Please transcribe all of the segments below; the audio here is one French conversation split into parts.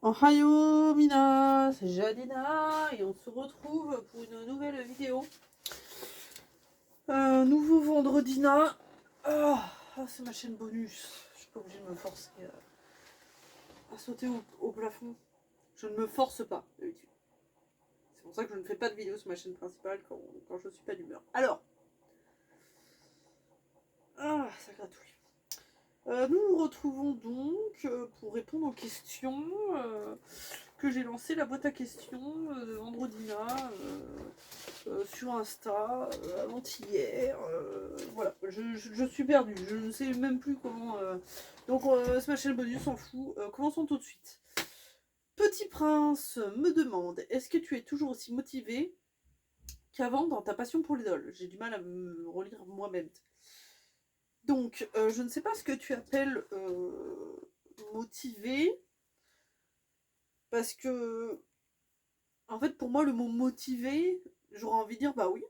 Ohio Mina, c'est Jadina et on se retrouve pour une nouvelle vidéo. Nouveau vendredina. C'est ma chaîne bonus. Je suis pas obligée de me forcer à sauter au plafond. Je ne me force pas d'habitude. C'est pour ça que je ne fais pas de vidéo sur ma chaîne principale quand je ne suis pas d'humeur. Alors, ça gratouille. Nous nous retrouvons donc pour répondre aux questions que j'ai lancé la boîte à questions de vendredina sur Insta avant-hier. Voilà, je suis perdue, je ne sais même plus comment. Donc, c'est ma chaîne bonus, s'en fout. Commençons tout de suite. Petit Prince me demande, est-ce que tu es toujours aussi motivé qu'avant dans ta passion pour l'idole? J'ai du mal à me relire moi-même. Donc, je ne sais pas ce que tu appelles motivé, parce que, en fait, pour moi, le mot motivé, j'aurais envie de dire, bah oui,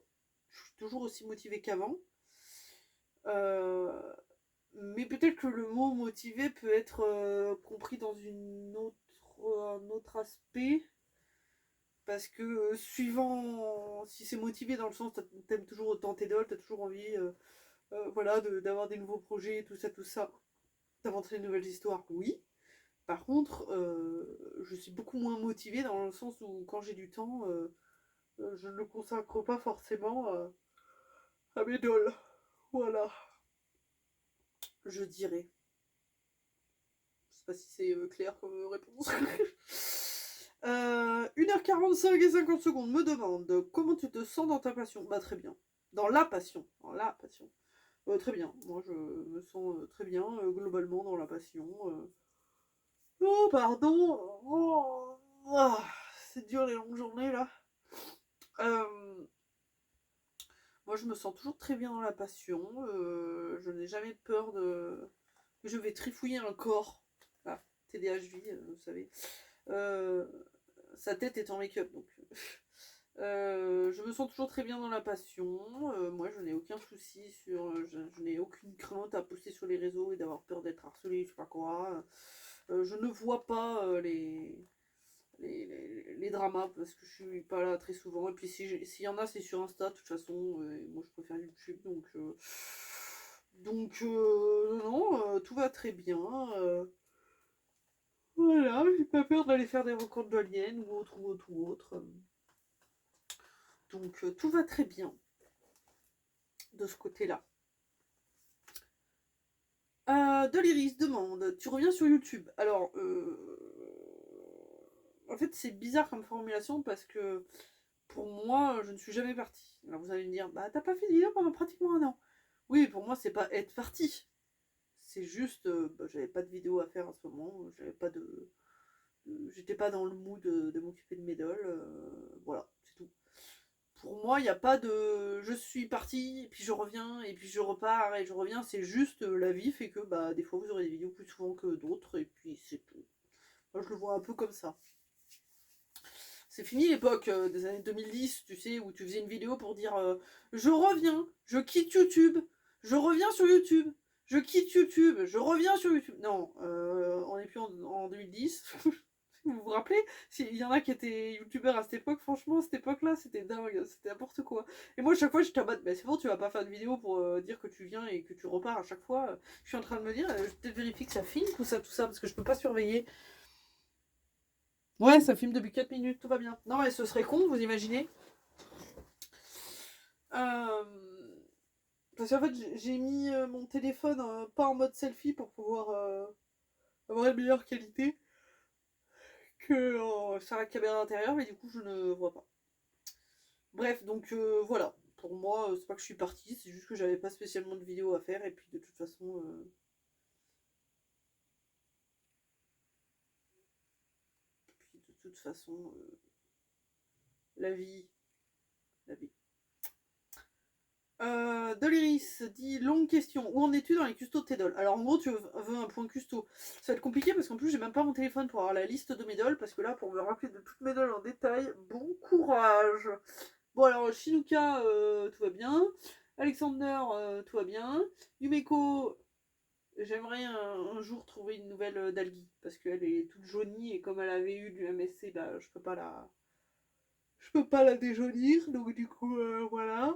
je suis toujours aussi motivé qu'avant. Mais peut-être que le mot motivé peut être compris dans un autre aspect, parce que suivant si c'est motivé dans le sens t'aimes toujours autant tes dolls, t'as toujours envie voilà, d'avoir des nouveaux projets, tout ça, d'inventer de nouvelles histoires, oui. Par contre, je suis beaucoup moins motivée dans le sens où quand j'ai du temps, je ne le consacre pas forcément à mes dolls. Voilà, je dirais. Je sais pas si c'est clair comme réponse. 1h45 et 50 secondes me demande comment tu te sens dans ta passion. Bah très bien. Dans la passion. Dans la passion. Très bien. Moi je me sens très bien globalement dans la passion. Oh pardon. Oh, c'est dur les longues journées là. Moi je me sens toujours très bien dans la passion. Je n'ai jamais peur de... Je vais trifouiller un corps. Ah, TDHV, vous savez. Sa tête est en make-up, donc. Je me sens toujours très bien dans la passion. Moi, je n'ai aucun souci sur. Je n'ai aucune crainte à poster sur les réseaux et d'avoir peur d'être harcelée, je sais pas quoi. Je ne vois pas les dramas parce que je suis pas là très souvent. Et puis, s'il y en a, c'est sur Insta, de toute façon. Moi, je préfère YouTube, non, tout va très bien. Voilà, j'ai pas peur d'aller faire des rencontres d'aliens ou autre. Donc tout va très bien de ce côté-là. Deliris demande, tu reviens sur YouTube. Alors, en fait, c'est bizarre comme formulation parce que pour moi, je ne suis jamais partie. Alors vous allez me dire, bah t'as pas fait de vidéo pendant pratiquement un an. Oui, pour moi, c'est pas être partie. C'est juste, j'avais pas de vidéo à faire en ce moment. J'avais pas j'étais pas dans le mood de m'occuper de mes dolls. Voilà, c'est tout. Pour moi, il n'y a pas de je suis partie, et puis je reviens, et puis je repars, et je reviens. C'est juste la vie fait que bah, des fois vous aurez des vidéos plus souvent que d'autres, et puis c'est tout. Moi, je le vois un peu comme ça. C'est fini l'époque des années 2010, tu sais, où tu faisais une vidéo pour dire je reviens, je quitte YouTube, je reviens sur YouTube, je quitte YouTube, je reviens sur YouTube. Non, on n'est plus en 2010. Vous vous rappelez? Il y en a qui étaient youtubeurs à cette époque, franchement, cette époque-là, c'était dingue, c'était n'importe quoi. Et moi, à chaque fois, j'étais en mode, bah, c'est bon, tu vas pas faire de vidéo pour dire que tu viens et que tu repars à chaque fois. Je suis en train de me dire, je vais peut-être vérifier que ça filme, tout ça, parce que je peux pas surveiller. Ouais, ça filme depuis 4 minutes, tout va bien. Non, mais ce serait con, vous imaginez? Parce qu'en fait, j'ai mis mon téléphone pas en mode selfie pour pouvoir avoir une meilleure qualité que sur la caméra intérieure, mais du coup, je ne vois pas. Bref, donc voilà. Pour moi, c'est pas que je suis partie, c'est juste que j'avais pas spécialement de vidéo à faire, et puis de toute façon. La vie. La vie. Doliris dit longue question. Où en es-tu dans les custos de tes dolls? Alors en gros, tu veux un point custo. Ça va être compliqué parce qu'en plus, j'ai même pas mon téléphone pour avoir la liste de mes dolls. Parce que là, pour me rappeler de toutes mes dolls en détail, bon courage. Bon, alors Shinuka, tout va bien. Alexander, tout va bien. Yumeko, J'aimerais un jour trouver une nouvelle d'Algi, parce qu'elle est toute jaunie, et comme elle avait eu du MSC, bah, je peux pas la déjaunir, donc du coup, voilà.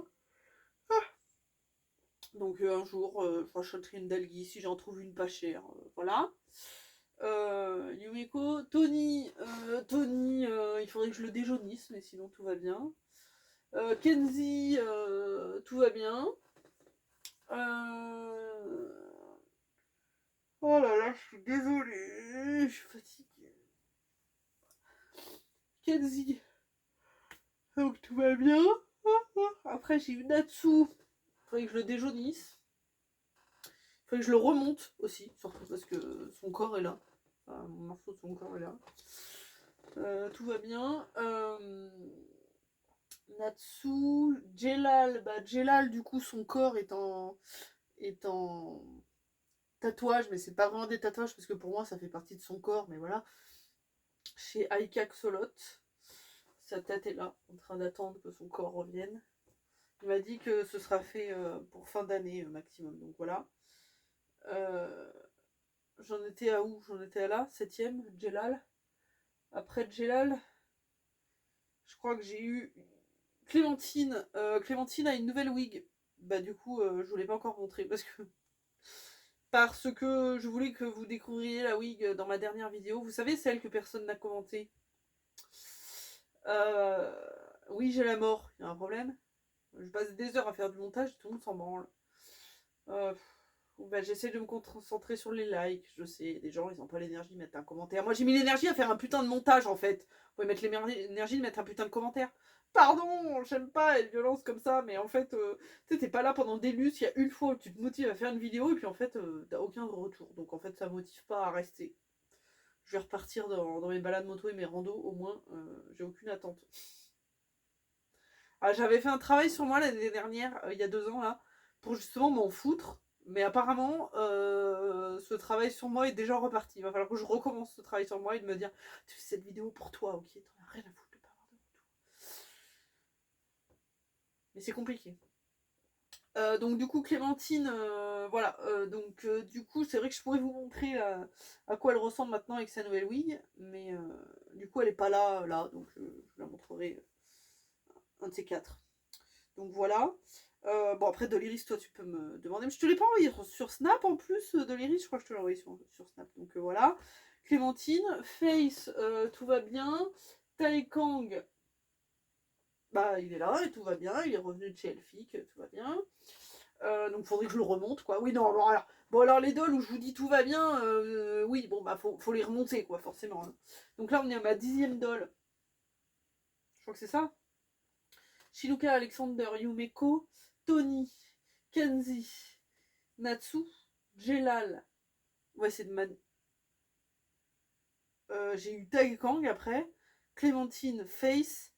Donc un jour, je rachèterai une d'Algi si j'en trouve une pas chère, voilà. Yumiko, Tony, il faudrait que je le déjaunisse, mais sinon tout va bien. Kenzie, tout va bien. Euh, Oh là là, je suis désolée, je suis fatiguée. Kenzie, donc tout va bien. Après, j'ai eu Natsu, il faudrait que je le déjaunisse. Il faudrait que je le remonte aussi, surtout parce que son corps est là. Enfin, mon morceau de son corps est là. Tout va bien. Natsu, Jelal, Jelal, du coup, son corps est en tatouage, mais c'est pas vraiment des tatouages parce que pour moi ça fait partie de son corps, mais voilà. Chez Aika Xolot, sa tête est là, en train d'attendre que son corps revienne. Il m'a dit que ce sera fait pour fin d'année maximum, donc voilà. Euh, J'en étais à où? J'en étais à là, 7ème, Jelal. Après Jelal, je crois que j'ai eu Clémentine. Clémentine a une nouvelle wig. Bah du coup, je vous l'ai pas encore montré parce que je voulais que vous découvriez la wig dans ma dernière vidéo. Vous savez, celle que personne n'a commentée. Euh, oui, j'ai la mort. Il y a un problème. Je passe des heures à faire du montage, tout le monde s'en branle. Euh, J'essaie de me concentrer sur les likes. Je sais, les gens, ils n'ont pas l'énergie de mettre un commentaire. Moi, j'ai mis l'énergie à faire un putain de montage, en fait. Vous pouvez mettre l'énergie de mettre un putain de commentaire. Pardon, j'aime pas les violences comme ça, mais en fait, tu sais, t'es pas là pendant des luttes. Il y a une fois où tu te motives à faire une vidéo, et puis en fait, t'as aucun retour. Donc en fait, ça motive pas à rester. Je vais repartir dans mes balades moto et mes randos, au moins, j'ai aucune attente. Ah, j'avais fait un travail sur moi l'année dernière, il y a 2 ans là, pour justement m'en foutre. Mais apparemment, ce travail sur moi est déjà reparti. Il va falloir que je recommence ce travail sur moi et de me dire, tu fais cette vidéo pour toi, ok, t'en as rien à foutre de pas avoir de retour. Mais c'est compliqué. Donc du coup Clémentine, voilà, donc du coup c'est vrai que je pourrais vous montrer à quoi elle ressemble maintenant avec sa nouvelle wig, mais du coup elle est pas là, donc je la montrerai un de ces quatre. Donc voilà. Bon, après, Doliris, toi, tu peux me demander. Mais je te l'ai pas envoyé sur Snap en plus, Doliris. Je crois que je te l'ai envoyé sur Snap. Donc voilà. Clémentine. Face, tout va bien. Tai Kang, bah, il est là et tout va bien. Il est revenu de chez Elfic, tout va bien. Donc faudrait que je le remonte, quoi. Oui, non, bon, alors les dolls où je vous dis tout va bien, oui, bon, bah, faut les remonter, quoi, forcément. Hein. Donc là, on est à ma 10e doll. Je crois que c'est ça. Shinuka, Alexander, Yumeko, Tony, Kenzie, Natsu, Jelal. Ouais, c'est de man. J'ai eu Tag Kang après. Clémentine, Face,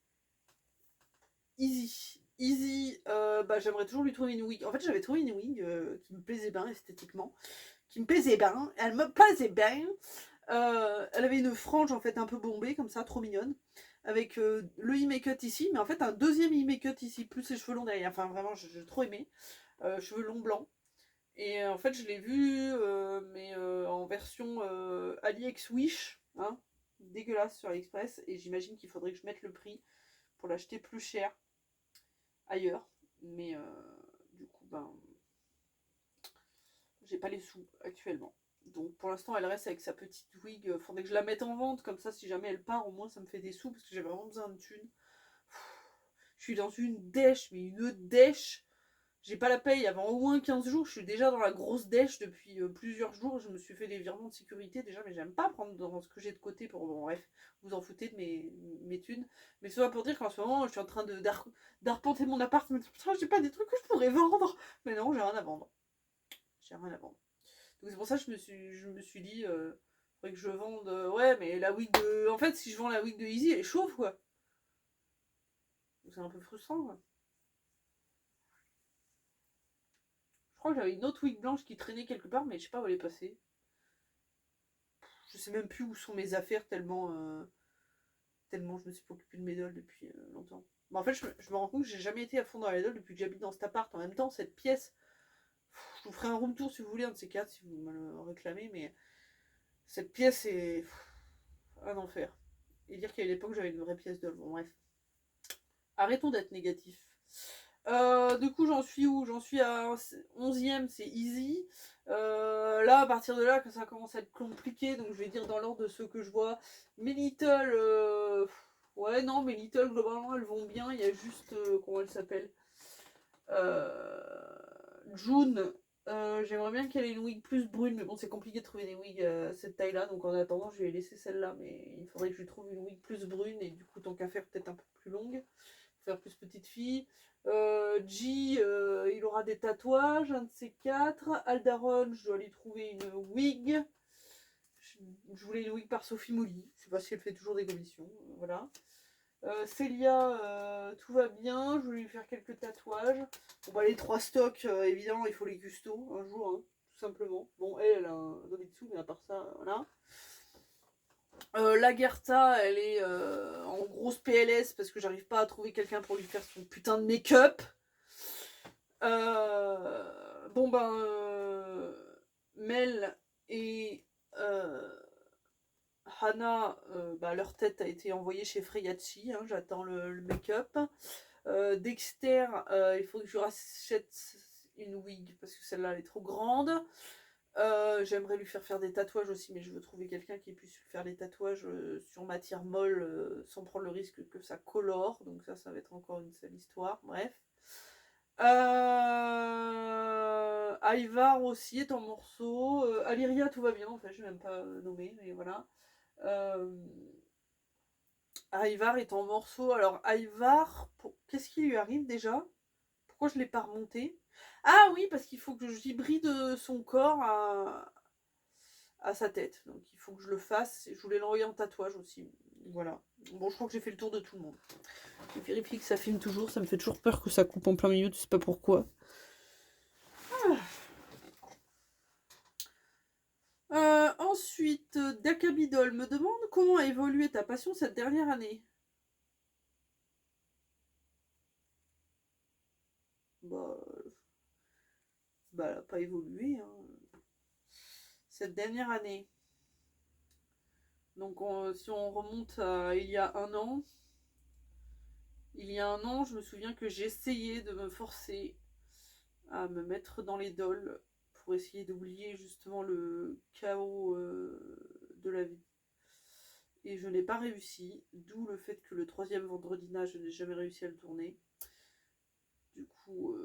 Easy. Easy, bah, j'aimerais toujours lui trouver une wig. En fait, j'avais trouvé une wig qui me plaisait bien esthétiquement. Qui me plaisait bien. Elle me plaisait bien. Elle avait une frange en fait un peu bombée, comme ça, trop mignonne. Avec le e-make ici, mais en fait un deuxième e-make ici, plus ses cheveux longs derrière. Enfin, vraiment, j'ai trop aimé. Cheveux longs blancs. Et en fait, je l'ai vu, mais en version AliEx Wish, hein, dégueulasse sur AliExpress. Et j'imagine qu'il faudrait que je mette le prix pour l'acheter plus cher ailleurs. Mais du coup, ben, j'ai pas les sous actuellement. Donc pour l'instant, elle reste avec sa petite wig. Faudrait que je la mette en vente, comme ça, si jamais elle part, au moins ça me fait des sous, parce que j'ai vraiment besoin de thunes. Je suis dans une dèche, mais une dèche. J'ai pas la paye avant au moins 15 jours. Je suis déjà dans la grosse dèche depuis plusieurs jours. Je me suis fait des virements de sécurité déjà, mais j'aime pas prendre dans ce que j'ai de côté pour. Bon, bref, vous en foutez de mes thunes. Mais ça va pour dire qu'en ce moment, je suis en train d'arpenter mon appart. Mais putain, j'ai pas des trucs que je pourrais vendre. Mais non, j'ai rien à vendre. J'ai rien à vendre. Donc c'est pour ça que je me suis dit, faudrait que je vende. Ouais, mais la wig de. En fait, si je vends la wig de Easy, elle est chauve quoi. Donc c'est un peu frustrant quoi. Je crois que j'avais une autre wig blanche qui traînait quelque part, mais je sais pas où elle est passée. Je sais même plus où sont mes affaires tellement je me suis pas occupée de mes dolls depuis longtemps. Mais en fait, je me rends compte que j'ai jamais été à fond dans les dolls depuis que j'habite dans cet appart. En même temps, cette pièce, vous ferai un room tour si vous voulez, un de ces quatre, si vous me le réclamez, mais cette pièce est un enfer. Et dire qu'à l'époque j'avais une vraie pièce de... Bon bref. Arrêtons d'être négatifs. Du coup, j'en suis où? J'en suis à 11e, c'est easy. Là, à partir de là, que ça commence à être compliqué, donc je vais dire dans l'ordre de ceux que je vois. Mes Little, ouais, non, mes Little, globalement, elles vont bien. Il y a juste, comment elle s'appelle? June. J'aimerais bien qu'elle ait une wig plus brune, mais bon, c'est compliqué de trouver des wigs cette taille-là, donc en attendant, je vais laisser celle-là, mais il faudrait que je lui trouve une wig plus brune, et du coup, tant qu'à faire, peut-être un peu plus longue, faire plus petite fille. G, il aura des tatouages, un de ces quatre. Aldaron, je dois lui trouver une wig. Je voulais une wig par Sophie Molly, je sais pas si elle fait toujours des commissions, voilà. Célia, tout va bien, je voulais lui faire quelques tatouages. Bon bah les 3 stocks, évidemment il faut les custos un jour, hein, tout simplement. Bon elle a un Domitsu, mais à part ça, voilà. Lagertha, elle est en grosse PLS parce que j'arrive pas à trouver quelqu'un pour lui faire son putain de make-up. Bon ben Mel et Hana, bah, leur tête a été envoyée chez Freyachi, hein, j'attends le make-up. Dexter, il faut que je rachète une wig parce que celle-là elle est trop grande. J'aimerais lui faire des tatouages aussi, mais je veux trouver quelqu'un qui puisse lui faire des tatouages sur matière molle sans prendre le risque que ça colore. Donc ça va être encore une sale histoire. Bref. Ivar aussi est en morceaux. Aliria, tout va bien. En fait, je ne vais même pas nommer, mais voilà. Ivar est en morceaux. Alors, Ivar, qu'est-ce qui lui arrive déjà? Pourquoi je ne l'ai pas remonté? Ah oui, parce qu'il faut que j'hybride son corps à sa tête. Donc il faut que je le fasse. Je voulais l'envoyer en tatouage aussi. Voilà. Bon, je crois que j'ai fait le tour de tout le monde. Je vérifie que ça filme toujours. Ça me fait toujours peur que ça coupe en plein milieu. Tu sais pas pourquoi. Ensuite, Dakabidol me demande comment a évolué ta passion cette dernière année. Bah, elle n'a pas évolué hein, cette dernière année. Donc si on remonte à il y a un an, je me souviens que j'essayais de me forcer à me mettre dans les dolls pour essayer d'oublier justement le chaos de la vie. Et je n'ai pas réussi, d'où le fait que le 3e vendredi je n'ai jamais réussi à le tourner. Du coup,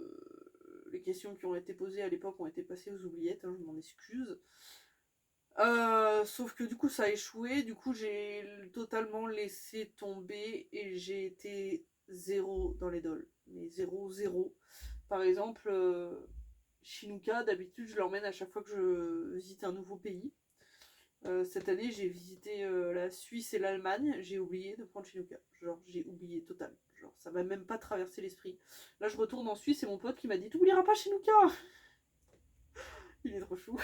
les questions qui ont été posées à l'époque ont été passées aux oubliettes, hein, je m'en excuse. Sauf que du coup ça a échoué, du coup j'ai totalement laissé tomber et j'ai été 0 dans les dolls. Mais 0. Par exemple, Shinuka, d'habitude je l'emmène à chaque fois que je visite un nouveau pays. Cette année j'ai visité la Suisse et l'Allemagne, j'ai oublié de prendre Shinuka. Genre j'ai oublié total. Genre ça m'a même pas traversé l'esprit. Là je retourne en Suisse et mon pote qui m'a dit t'oublieras pas Shinuka. Il est trop chou.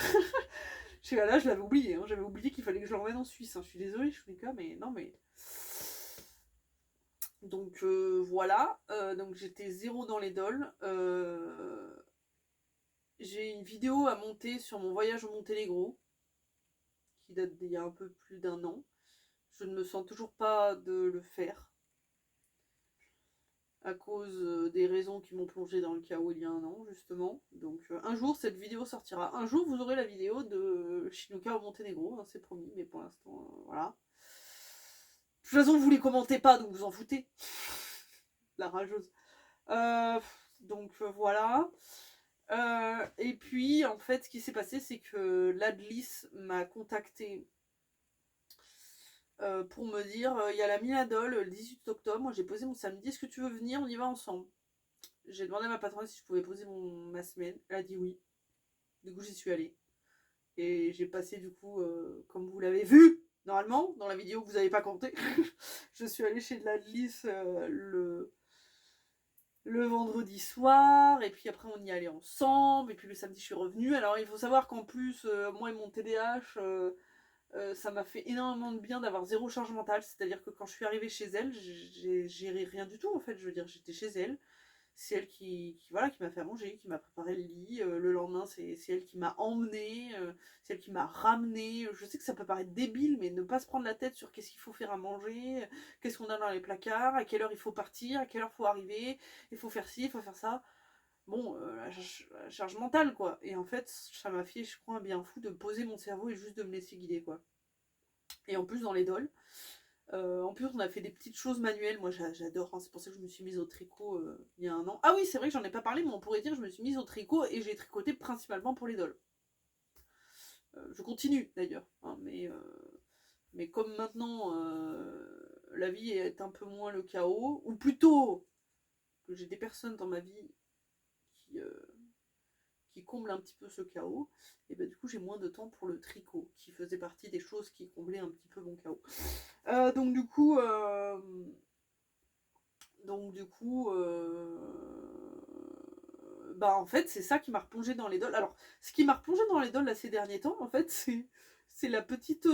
Là, je l'avais oublié. Hein. J'avais oublié qu'il fallait que je l'emmène en Suisse. Hein. Je suis désolée, Shunika, mais non, mais. Donc voilà. Donc j'étais 0 dans les dolls. J'ai une vidéo à monter sur mon voyage au Monténégro, qui date d'il y a un peu plus d'un an. Je ne me sens toujours pas de le faire. À cause des raisons qui m'ont plongé dans le chaos il y a un an, justement. Donc un jour, cette vidéo sortira. Un jour, vous aurez la vidéo de Shinuka au Monténégro, hein, c'est promis, mais pour l'instant, voilà. De toute façon, vous les commentez pas, donc vous en foutez. La rageuse. Donc voilà. Et puis, en fait, ce qui s'est passé, c'est que l'Adlis m'a contacté pour me dire il y a la Minadol le 18 octobre. Moi, j'ai posé mon samedi. Est-ce que tu veux venir? On y va ensemble. J'ai demandé à ma patronne si je pouvais poser ma semaine. Elle a dit oui. Du coup, j'y suis allée. Et j'ai passé, du coup, comme vous l'avez vu, normalement, dans la vidéo que vous n'avez pas compté, je suis allée chez l'Adlis le vendredi soir, et puis après on y allait ensemble, et puis le samedi je suis revenue. Alors il faut savoir qu'en plus, moi et mon TDAH, ça m'a fait énormément de bien d'avoir 0 charge mentale, c'est-à-dire que quand je suis arrivée chez elle, j'ai rien du tout en fait, je veux dire, j'étais chez elle, c'est elle voilà, qui m'a fait à manger, qui m'a préparé le lit. Le lendemain, c'est elle qui m'a emmené, c'est elle qui m'a ramené. Je sais que ça peut paraître débile, mais ne pas se prendre la tête sur qu'est-ce qu'il faut faire à manger, qu'est-ce qu'on a dans les placards, à quelle heure il faut partir, à quelle heure il faut arriver, il faut faire ci, il faut faire ça. Bon, la charge mentale, quoi. Et en fait, ça m'a fait, je crois, un bien fou de poser mon cerveau et juste de me laisser guider, quoi. Et en plus, dans les dolls, en plus, on a fait des petites choses manuelles. Moi, j'adore. Hein. C'est pour ça que je me suis mise au tricot il y a un an. Ah oui, c'est vrai que j'en ai pas parlé, mais on pourrait dire que je me suis mise au tricot et j'ai tricoté principalement pour les dolls. Je continue d'ailleurs. Hein, mais comme maintenant, la vie est un peu moins le chaos, ou plutôt que j'ai des personnes dans ma vie qui, comblent un petit peu ce chaos, et ben du coup, j'ai moins de temps pour le tricot, qui faisait partie des choses qui comblaient un petit peu mon chaos. Donc du coup, bah en fait c'est ça qui m'a replongé dans les dolls. Alors ce qui m'a replongé dans les dolls là, ces derniers temps en fait c'est la petite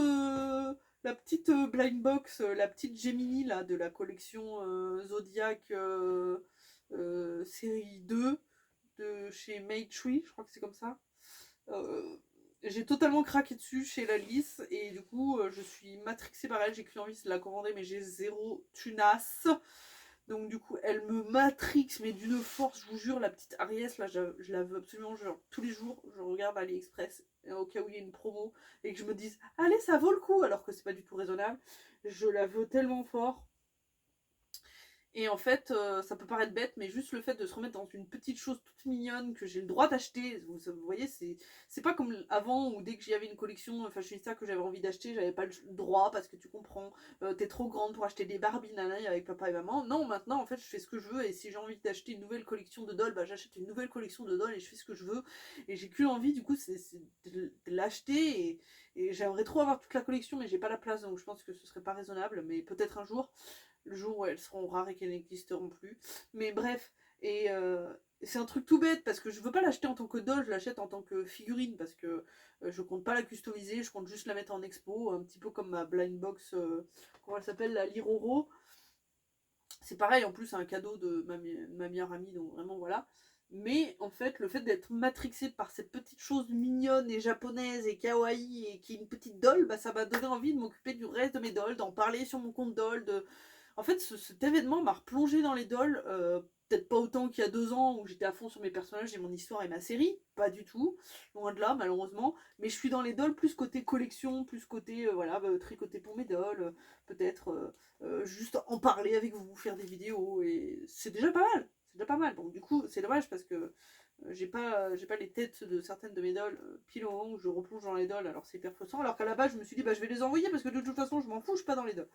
blind box, la petite Gemini là de la collection Zodiac série 2 de chez Maytree, je crois que c'est comme ça. Euh, j'ai totalement craqué dessus chez la Lys et du coup je suis matrixée par elle, j'ai qu'une envie de la commander mais j'ai zéro tunasse. Donc du coup, elle me matrix, mais d'une force, je vous jure, la petite Aries, là, je la veux absolument, genre, tous les jours, je regarde AliExpress, au cas où il y a une promo, et que je me dise, allez, ça vaut le coup, alors que c'est pas du tout raisonnable. Je la veux tellement fort. Et en fait, ça peut paraître bête, mais juste le fait de se remettre dans une petite chose toute mignonne que j'ai le droit d'acheter, vous voyez, c'est pas comme avant où dès que j'y avais une collection fashionista que j'avais envie d'acheter, j'avais pas le droit parce que tu comprends, t'es trop grande pour acheter des Barbie nanana avec papa et maman. Non, maintenant en fait, je fais ce que je veux et si j'ai envie d'acheter une nouvelle collection de dolls, bah j'achète une nouvelle collection de dolls et je fais ce que je veux. Et j'ai qu'une envie, du coup, c'est de l'acheter et j'aimerais trop avoir toute la collection, mais j'ai pas la place donc je pense que ce serait pas raisonnable, mais peut-être un jour le jour où elles seront rares et qu'elles n'existeront plus. Mais bref, et c'est un truc tout bête parce que je veux pas l'acheter en tant que doll, je l'achète en tant que figurine parce que je compte pas la customiser, je compte juste la mettre en expo, un petit peu comme ma blind box, comment elle s'appelle, la Liroro. C'est pareil, en plus, c'est un cadeau de ma meilleure amie, donc vraiment voilà. Mais en fait, le fait d'être matrixé par cette petite chose mignonne et japonaise et kawaii et qui est une petite doll, bah, ça m'a donné envie de m'occuper du reste de mes dolls, d'en parler sur mon compte doll, en fait, cet événement m'a replongé dans les dolls, peut-être pas autant qu'il y a 2 ans où j'étais à fond sur mes personnages et mon histoire et ma série, pas du tout, loin de là malheureusement, mais je suis dans les dolls plus côté collection, plus côté voilà, tricoter pour mes dolls, peut-être juste en parler avec vous, faire des vidéos, et c'est déjà pas mal, c'est déjà pas mal. Bon, du coup, c'est dommage parce que j'ai pas les têtes de certaines de mes dolls pile au moment où je replonge dans les dolls, alors c'est hyper frustrant, alors qu'à la base je me suis dit bah je vais les envoyer parce que de toute façon je m'en fous, je suis pas dans les dolls.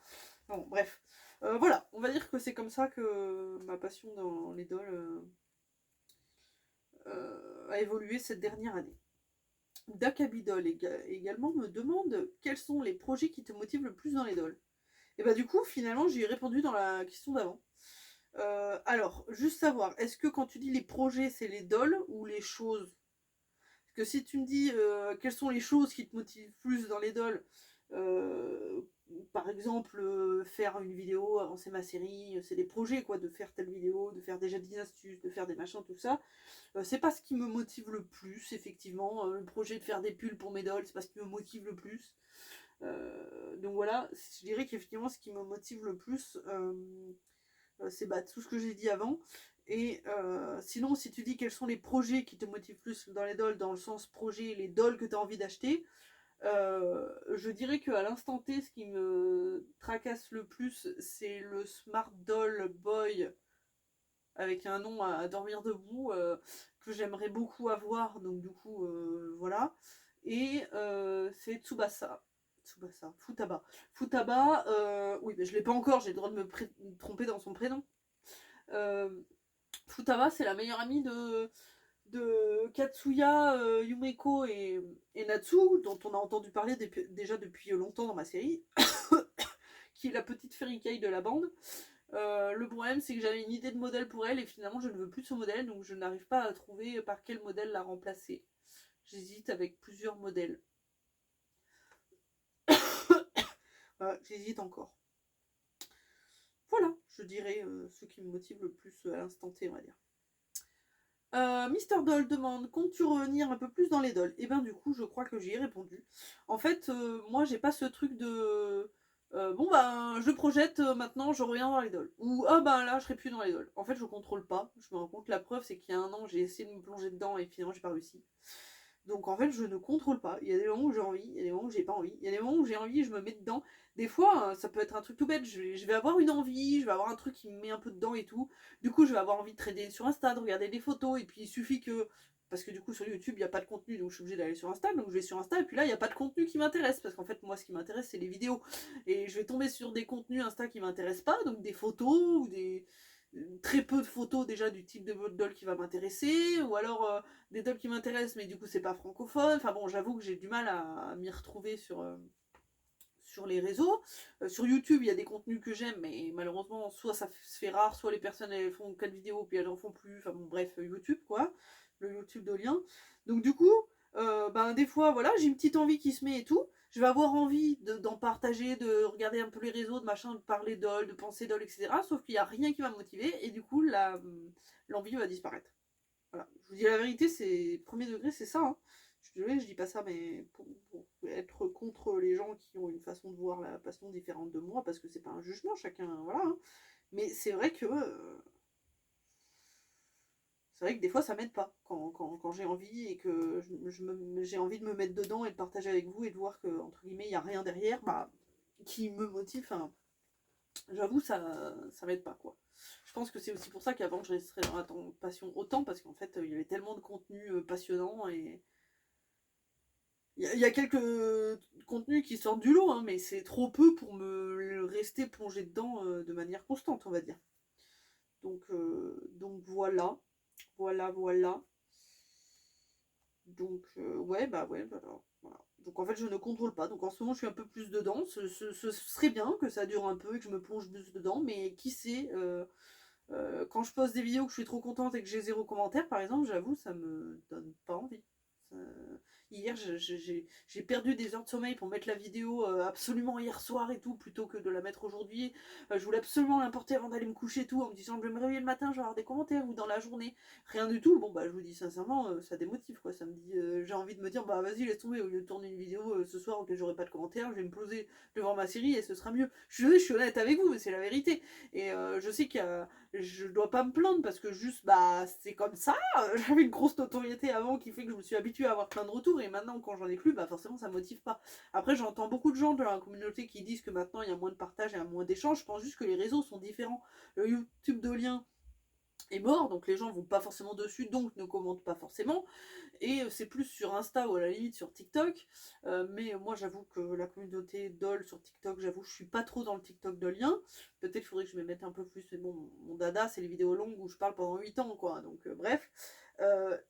Bon, bref. Voilà, on va dire que c'est comme ça que ma passion dans les dolls a évolué cette dernière année. Dakabidol également me demande quels sont les projets qui te motivent le plus dans les dolls. Et bah du coup, finalement, j'y ai répondu dans la question d'avant. Alors, juste savoir, est-ce que quand tu dis les projets, c'est les dolls ou les choses? Parce que si tu me dis quelles sont les choses qui te motivent plus dans les dolls, euh, par exemple faire une vidéo, avancer ma série, c'est des projets quoi, de faire telle vidéo, de faire déjà 10 astuces, de faire des machins, tout ça. C'est pas ce qui me motive le plus, effectivement. Le projet de faire des pulls pour mes dolls, c'est pas ce qui me motive le plus. Donc voilà, je dirais qu'effectivement ce qui me motive le plus, c'est bah, tout ce que j'ai dit avant. Et sinon, si tu dis quels sont les projets qui te motivent plus dans les dolls, dans le sens projet, les dolls que tu as envie d'acheter, je dirais qu'à l'instant T, ce qui me tracasse le plus, c'est le Smart Doll Boy avec un nom à dormir debout que j'aimerais beaucoup avoir. Donc du coup, voilà. Et c'est Tsubasa. Tsubasa, Futaba. Futaba, oui, mais je l'ai pas encore, j'ai le droit de me tromper dans son prénom. Euh, Futaba, c'est la meilleure amie de Katsuya, Yumeko et Natsu, dont on a entendu parler déjà depuis longtemps dans ma série, qui est la petite fairy kei de la bande. Le problème, c'est que j'avais une idée de modèle pour elle et finalement, je ne veux plus de ce modèle, donc je n'arrive pas à trouver par quel modèle la remplacer. J'hésite avec plusieurs modèles. J'hésite encore. Voilà, je dirais ce qui me motive le plus à l'instant T, on va dire. Mister Doll demande: comptes-tu revenir un peu plus dans les dolls? Et ben du coup, je crois que j'y ai répondu. En fait, moi, j'ai pas ce truc de bon ben, je projette, maintenant, je reviens dans les dolls. Ou ah ben là, je serai plus dans les dolls. En fait, je contrôle pas. Je me rends compte, la preuve, c'est qu'il y a un an, j'ai essayé de me plonger dedans et finalement, j'ai pas réussi. Donc en fait, je ne contrôle pas. Il y a des moments où j'ai envie, il y a des moments où j'ai pas envie. Il y a des moments où j'ai envie et je me mets dedans. Des fois, ça peut être un truc tout bête. Je vais avoir une envie, je vais avoir un truc qui me met un peu dedans et tout. Du coup, je vais avoir envie de trader sur Insta, de regarder des photos. Et puis il suffit que. Parce que du coup, sur YouTube, il n'y a pas de contenu, donc je suis obligée d'aller sur Insta. Donc je vais sur Insta, et puis là, il n'y a pas de contenu qui m'intéresse. Parce qu'en fait, moi, ce qui m'intéresse, c'est les vidéos. Et je vais tomber sur des contenus Insta qui m'intéressent pas, donc des photos ou des. Très peu de photos déjà du type de doll qui va m'intéresser, ou alors des dolls qui m'intéressent, mais du coup c'est pas francophone. Enfin bon, j'avoue que j'ai du mal à m'y retrouver sur les réseaux. Sur YouTube, il y a des contenus que j'aime, mais malheureusement, soit ça se fait rare, soit les personnes elles font 4 vidéos puis elles en font plus. Enfin bon, bref, YouTube quoi, le YouTube de lien. Donc du coup, ben des fois, voilà, j'ai une petite envie qui se met et tout. Je vais avoir envie d'en partager, de regarder un peu les réseaux, de machin, de parler d'ol, de penser d'ol, etc. Sauf qu'il n'y a rien qui va me motiver et du coup, l'envie va disparaître. Voilà. Je vous dis la vérité, c'est premier degré, c'est ça. Hein. Je suis désolée, je dis pas ça, mais pour être contre les gens qui ont une façon de voir la passion différente de moi, parce que c'est pas un jugement, chacun, voilà. Hein. Mais c'est vrai que des fois ça m'aide pas quand j'ai envie et que j'ai envie de me mettre dedans et de partager avec vous et de voir que entre guillemets il y a rien derrière, bah qui me motive. Enfin, j'avoue ça m'aide pas quoi. Je pense que c'est aussi pour ça qu'avant je resterais dans la passion autant parce qu'en fait il y avait tellement de contenu passionnant et il y a quelques contenus qui sortent du lot, hein, mais c'est trop peu pour me rester plongé dedans de manière constante, on va dire. Donc voilà, voilà. Donc ouais, bah ouais, voilà. Donc en fait, je ne contrôle pas. Donc en ce moment, je suis un peu plus dedans. Ce serait bien que ça dure un peu et que je me plonge plus dedans, mais qui sait, quand je poste des vidéos que je suis trop contente et que j'ai 0 commentaire, par exemple, j'avoue, ça me donne pas envie. Ça- Hier, j'ai perdu des heures de sommeil pour mettre la vidéo absolument hier soir et tout, plutôt que de la mettre aujourd'hui. Je voulais absolument l'importer avant d'aller me coucher et tout, en me disant je vais me réveiller le matin, je vais avoir des commentaires ou dans la journée. Rien du tout. Bon, bah, je vous dis sincèrement, ça démotive quoi. Ça me dit, j'ai envie de me dire, bah vas-y, laisse tomber, au lieu de tourner une vidéo ce soir auquel j'aurai pas de commentaires, je vais me poser devant ma série et ce sera mieux. Je suis honnête avec vous, mais c'est la vérité. Et je sais qu'il y a je dois pas me plaindre parce que juste bah c'est comme ça. J'avais une grosse notoriété avant qui fait que je me suis habituée à avoir plein de retours et maintenant quand j'en ai plus bah forcément ça me motive pas. Après j'entends beaucoup de gens de la communauté qui disent que maintenant il y a moins de partage et moins d'échanges. Je pense juste que les réseaux sont différents. Le YouTube de lien est mort donc les gens vont pas forcément dessus donc ne commentent pas forcément. Et c'est plus sur Insta ou à la limite sur TikTok. Mais moi, j'avoue que la communauté doll sur TikTok, j'avoue, je suis pas trop dans le TikTok de lien. Peut-être qu'il faudrait que je me mette un peu plus. Mais bon, mon dada, c'est les vidéos longues où je parle pendant 8 ans, quoi. Donc, bref.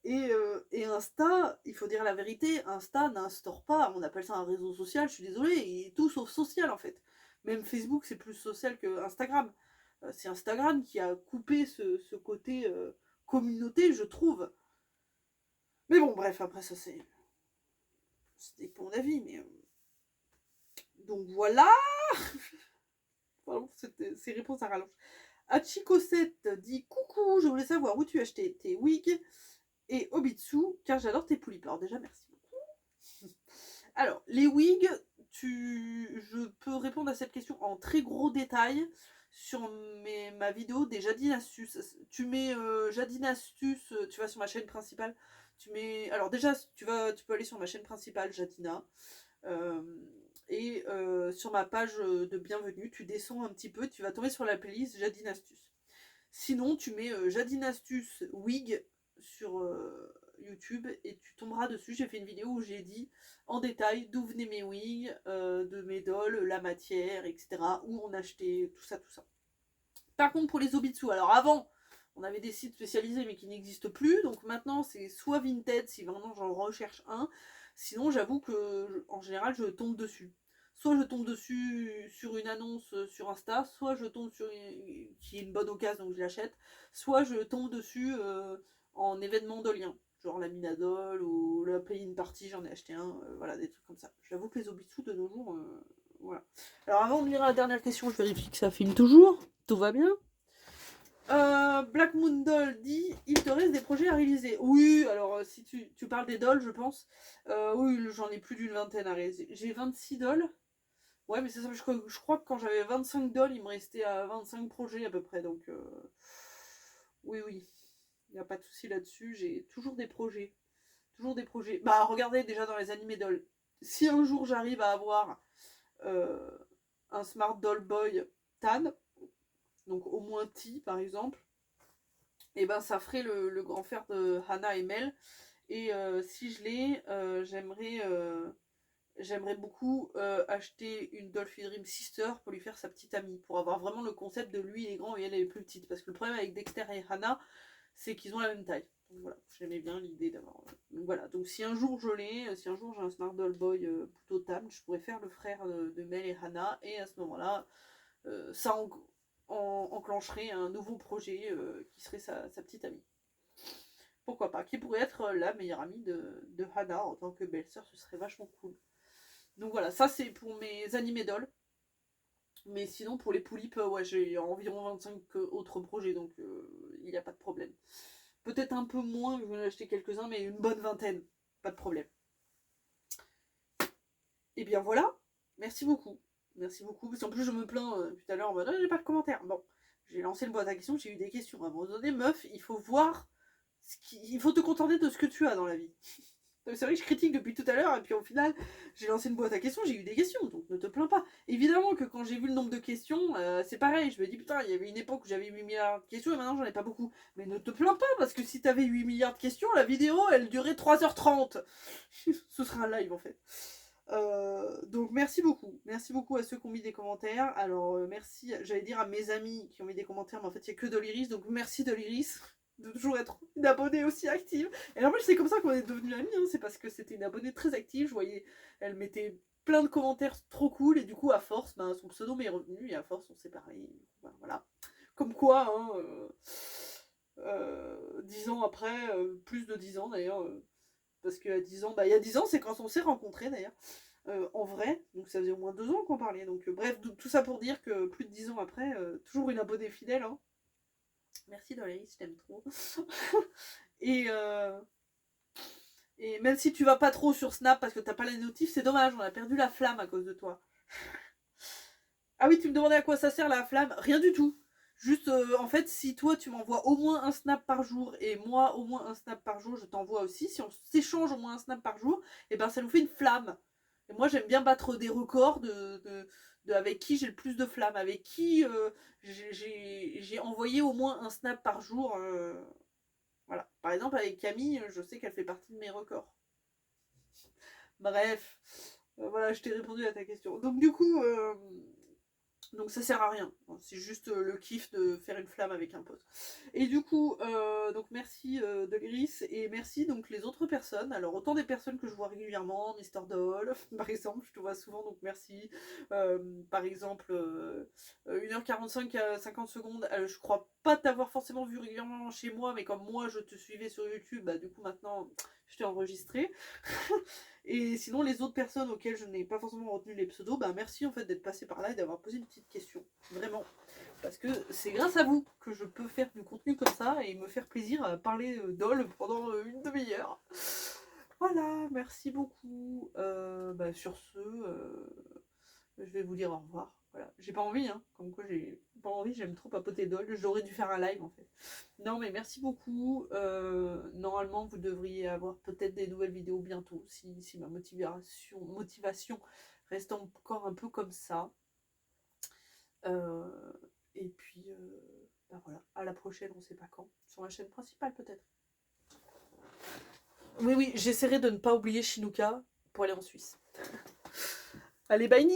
Et Insta, il faut dire la vérité, Insta n'instaure pas. On appelle ça un réseau social, je suis désolée. Et tout sauf social, en fait. Même Facebook, c'est plus social que Instagram. C'est Instagram qui a coupé ce côté communauté, je trouve. Mais bon, bref, après ça c'était pour mon avis, mais donc voilà. Pardon, ces réponses à rallonge. Hachiko7 dit coucou, je voulais savoir où tu achetais tes wigs et Obitsu, car j'adore tes poulies. Alors déjà, merci beaucoup. Alors, les wigs, je peux répondre à cette question en très gros détail sur ma vidéo des Jadine Astuces. Tu mets Jadine Astuces, tu vas sur ma chaîne principale. Tu mets. Alors déjà, tu peux aller sur ma chaîne principale, Jadina. Euh, et sur ma page de bienvenue, tu descends un petit peu, tu vas tomber sur la playlist Jadine Astuce. Sinon, tu mets Jadine Astuce Wig sur YouTube et tu tomberas dessus. J'ai fait une vidéo où j'ai dit en détail d'où venaient mes wigs, de mes dolls, la matière, etc. Où on achetait, tout ça, tout ça. Par contre, pour les Obitsu, alors avant, on avait des sites spécialisés mais qui n'existent plus. Donc maintenant, c'est soit Vinted si vraiment j'en recherche un. Sinon, j'avoue que en général, je tombe dessus. Soit je tombe dessus sur une annonce sur Insta, soit je tombe sur qui est une bonne occasion donc je l'achète, soit je tombe dessus en événement de lien. Genre la Minadol ou la Play-in Party, j'en ai acheté un, voilà, des trucs comme ça. J'avoue que les Obitsu de nos jours, voilà. Alors avant de lire la dernière question, je vérifie que ça filme toujours. Tout va bien. Black Moon Doll dit il te reste des projets à réaliser. Oui, alors si tu parles des dolls, je pense. Oui, j'en ai plus d'une vingtaine à réaliser. J'ai 26 dolls. Ouais, mais c'est ça, je crois que quand j'avais 25 dolls, il me restait à 25 projets à peu près. Donc, oui, oui, il n'y a pas de souci là-dessus. J'ai toujours des projets. Toujours des projets. Bah, regardez déjà dans les animés dolls. Si un jour j'arrive à avoir euh, un Smart Doll Boy Tan, donc au moins T par exemple, et ben ça ferait le grand frère de Hannah et Mel. Et si je l'ai, j'aimerais beaucoup acheter une Dolphy Dream Sister pour lui faire sa petite amie, pour avoir vraiment le concept de lui il est grand et elle est plus petite. Parce que le problème avec Dexter et Hannah, c'est qu'ils ont la même taille. Donc voilà, j'aimais bien l'idée d'avoir. Donc voilà, donc si un jour je l'ai, si un jour j'ai un Smart Doll Boy plutôt tame, je pourrais faire le frère de Mel et Hannah, et à ce moment-là, ça enclencherait un nouveau projet qui serait sa petite amie. Pourquoi pas, qui pourrait être la meilleure amie de Hannah en tant que belle-sœur, ce serait vachement cool. Donc voilà, ça c'est pour mes animés dolls. Mais sinon, pour les poulipes, ouais, j'ai environ 25 autres projets, donc il n'y a pas de problème. Peut-être un peu moins, je vais en acheter quelques-uns, mais une bonne vingtaine, pas de problème. Et bien voilà, merci beaucoup. Merci beaucoup, parce qu'en plus je me plains tout à l'heure en mode j'ai pas de commentaires. Bon, j'ai lancé le boîte à questions, j'ai eu des questions. À un moment donné, meuf, il faut voir, il faut te contenter de ce que tu as dans la vie. C'est vrai que je critique depuis tout à l'heure, et puis au final, j'ai lancé une boîte à questions, j'ai eu des questions, donc ne te plains pas. Évidemment que quand j'ai vu le nombre de questions, c'est pareil, je me dis putain, il y avait une époque où j'avais 8 milliards de questions, et maintenant j'en ai pas beaucoup. Mais ne te plains pas, parce que si t'avais 8 milliards de questions, la vidéo, elle durait 3h30. Ce sera un live en fait. Donc merci beaucoup à ceux qui ont mis des commentaires. Alors merci, j'allais dire à mes amis qui ont mis des commentaires, mais en fait il n'y a que Doliris, donc merci Doliris de toujours être une abonnée aussi active. Et en plus c'est comme ça qu'on est devenus amis, hein, c'est parce que c'était une abonnée très active, je voyais, elle mettait plein de commentaires trop cool, et du coup à force, ben, son pseudo m'est revenu, et à force on s'est parlé, ben, voilà. Comme quoi, hein, 10 ans après, plus de 10 ans d'ailleurs, parce qu'il y a 10 ans, bah il y a 10 ans c'est quand on s'est rencontrés d'ailleurs. En vrai, donc ça faisait au moins 2 ans qu'on parlait. Donc bref, tout ça pour dire que plus de 10 ans après, toujours une abonnée fidèle. Hein. Merci Doris, je t'aime trop. et, euh, et même si tu vas pas trop sur Snap parce que t'as pas les notifs, c'est dommage, on a perdu la flamme à cause de toi. Ah oui, tu me demandais à quoi ça sert la flamme? Rien du tout. Juste, en fait, si toi tu m'envoies au moins un snap par jour et moi au moins un snap par jour, je t'envoie aussi. Si on s'échange au moins un snap par jour, et ben ça nous fait une flamme. Et moi j'aime bien battre des records de avec qui j'ai le plus de flammes, avec qui j'ai envoyé au moins un snap par jour. Voilà. Par exemple avec Camille, je sais qu'elle fait partie de mes records. Bref, voilà, je t'ai répondu à ta question. Donc du coup, donc ça sert à rien. C'est juste le kiff de faire une flamme avec un pote. Et du coup, donc merci de l'Iris et merci donc les autres personnes. Alors autant des personnes que je vois régulièrement, Mister Doll, par exemple, je te vois souvent, donc merci. Par exemple, 1h45 à 50 secondes, je crois pas t'avoir forcément vu régulièrement chez moi, mais comme moi je te suivais sur YouTube, bah du coup maintenant je t'ai enregistré. Et sinon, les autres personnes auxquelles je n'ai pas forcément retenu les pseudos, bah merci en fait d'être passé par là et d'avoir posé une petite question. Vraiment. Parce que c'est grâce à vous que je peux faire du contenu comme ça et me faire plaisir à parler d'OL pendant une demi-heure. Voilà, merci beaucoup. Bah, sur ce, je vais vous dire au revoir. Voilà. J'ai pas envie, hein. Comme quoi j'ai pas envie, j'aime trop papoter d'OL. J'aurais dû faire un live en fait. Non mais merci beaucoup. Normalement vous devriez avoir peut-être des nouvelles vidéos bientôt si ma motivation reste encore un peu comme ça. Euh, et puis ben voilà, à la prochaine, on sait pas quand. Sur la chaîne principale peut-être. Oui oui, j'essaierai de ne pas oublier Shinuka pour aller en Suisse. Allez, bye Ni.